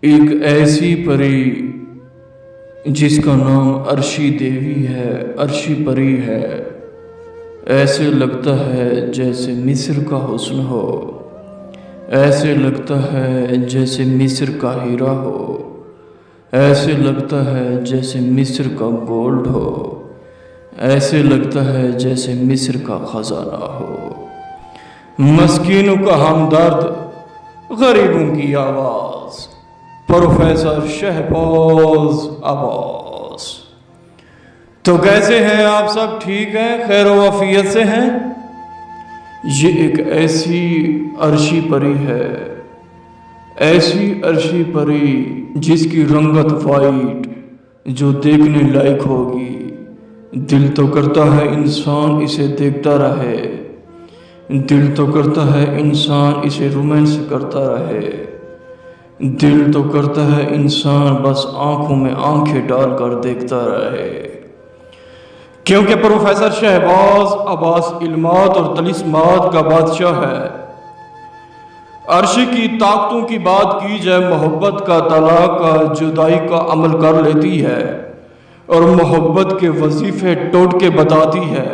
ایک ایسی پری جس کا نام عرشی دیوی ہے، عرشی پری ہے، ایسے لگتا ہے جیسے مصر کا حسن ہو، ایسے لگتا ہے جیسے مصر کا ہیرا ہو، ایسے لگتا ہے جیسے مصر کا گولڈ ہو، ایسے لگتا ہے جیسے مصر کا خزانہ ہو۔ مسکینوں کا ہمدرد، غریبوں کی آواز، پروفیسر شہباز عباس۔ تو کیسے ہیں آپ سب؟ ٹھیک ہیں؟ خیر و عافیت سے ہیں؟ یہ ایک ایسی عرشی پری ہے، ایسی عرشی پری جس کی رنگت وائٹ جو دیکھنے لائق ہوگی۔ دل تو کرتا ہے انسان اسے دیکھتا رہے، دل تو کرتا ہے انسان اسے رومانس کرتا رہے، دل تو کرتا ہے انسان بس آنکھوں میں آنکھیں ڈال کر دیکھتا رہے، کیونکہ پروفیسر شہباز عباس علمات اور طلسمات کا بادشاہ ہے۔ عرشی کی طاقتوں کی بات کی جائے، محبت کا، طلاق کا، جدائی کا عمل کر لیتی ہے اور محبت کے وظیفے ٹوٹ کے بتاتی ہے۔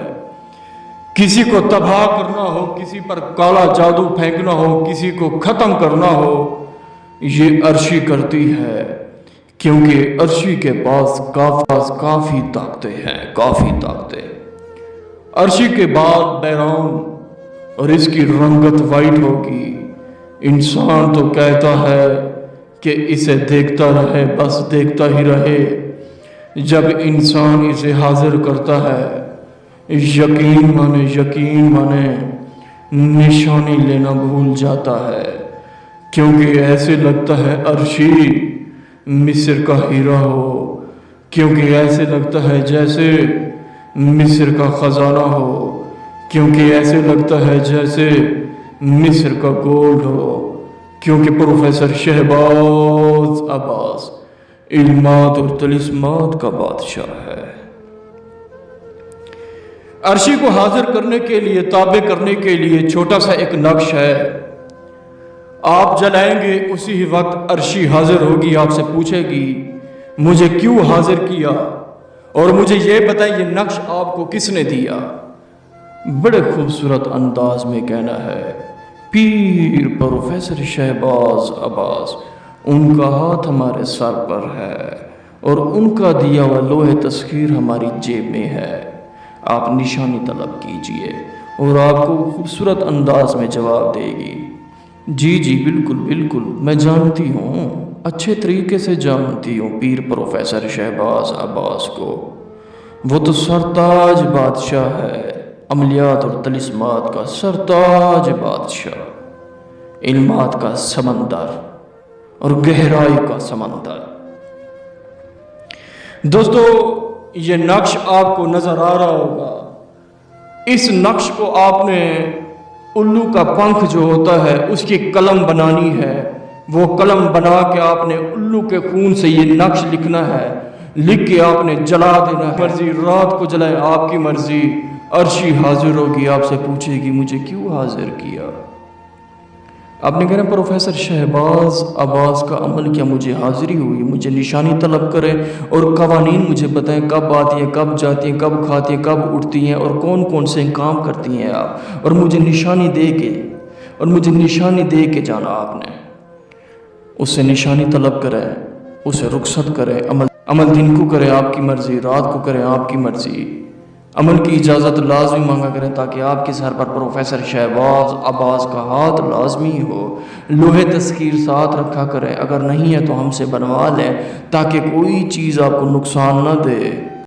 کسی کو تباہ کرنا ہو، کسی پر کالا جادو پھینکنا ہو، کسی کو ختم کرنا ہو، یہ عرشی کرتی ہے، کیونکہ عرشی کے پاس کافی طاقتیں ہیں، کافی طاقتیں۔ عرشی کے بعد بیرون اور اس کی رنگت وائٹ ہوگی۔ انسان تو کہتا ہے کہ اسے دیکھتا رہے، بس دیکھتا ہی رہے۔ جب انسان اسے حاضر کرتا ہے، یقین مانے نشانی لینا بھول جاتا ہے، کیونکہ ایسے لگتا ہے عرشی مصر کا ہیرا ہو، کیونکہ ایسے لگتا ہے جیسے مصر کا خزانہ ہو، کیونکہ ایسے لگتا ہے جیسے مصر کا گولڈ ہو، کیونکہ پروفیسر شہباز عباس علمات اور طلسمات کا بادشاہ ہے۔ عرشی کو حاضر کرنے کے لیے، تابع کرنے کے لیے چھوٹا سا ایک نقش ہے۔ آپ جلائیں گے، اسی وقت عرشی حاضر ہوگی، آپ سے پوچھے گی مجھے کیوں حاضر کیا، اور مجھے یہ بتائیں یہ نقش آپ کو کس نے دیا۔ بڑے خوبصورت انداز میں کہنا ہے، پیر پروفیسر شہباز عباس، ان کا ہاتھ ہمارے سر پر ہے اور ان کا دیا ہوا لوح تسخیر ہماری جیب میں ہے، آپ نشانی طلب کیجئے، اور آپ کو خوبصورت انداز میں جواب دے گی، جی بالکل میں جانتی ہوں، اچھے طریقے سے جانتی ہوں پیر پروفیسر شہباز عباس کو، وہ تو سرتاج بادشاہ ہے، عملیات اور طلسمات کا سرتاج بادشاہ، علمات کا سمندر اور گہرائی کا سمندر۔ دوستو، یہ نقش آپ کو نظر آ رہا ہوگا۔ اس نقش کو آپ نے الو کا پنکھ جو ہوتا ہے اس کی قلم بنانی ہے، وہ قلم بنا کے آپ نے الو کے خون سے یہ نقش لکھنا ہے، لکھ کے آپ نے جلا دینا ہے، مرضی رات کو جلائیں، آپ کی مرضی۔ عرشی حاضر ہوگی، آپ سے پوچھے گی مجھے کیوں حاضر کیا۔ آپ نے کہنا پروفیسر شہباز عباس کا عمل کیا، مجھے حاضری ہوئی، مجھے نشانی طلب کریں اور قوانین مجھے بتائیں، کب آتی ہیں، کب جاتی ہیں، کب کھاتی ہیں، کب اٹھتی ہیں، اور کون کون سے کام کرتی ہیں آپ، اور مجھے نشانی دے کے جانا آپ نے۔ اس سے نشانی طلب کریں، اسے رخصت کریں، عمل دن کو کریں آپ کی مرضی، رات کو کریں آپ کی مرضی، عمل کی اجازت لازمی مانگا کریں تاکہ آپ کے سر پر پروفیسر شہباز عباس کا ہاتھ لازمی ہو، لوح تسخیر ساتھ رکھا کریں، اگر نہیں ہے تو ہم سے بنوا لیں تاکہ کوئی چیز آپ کو نقصان نہ دے۔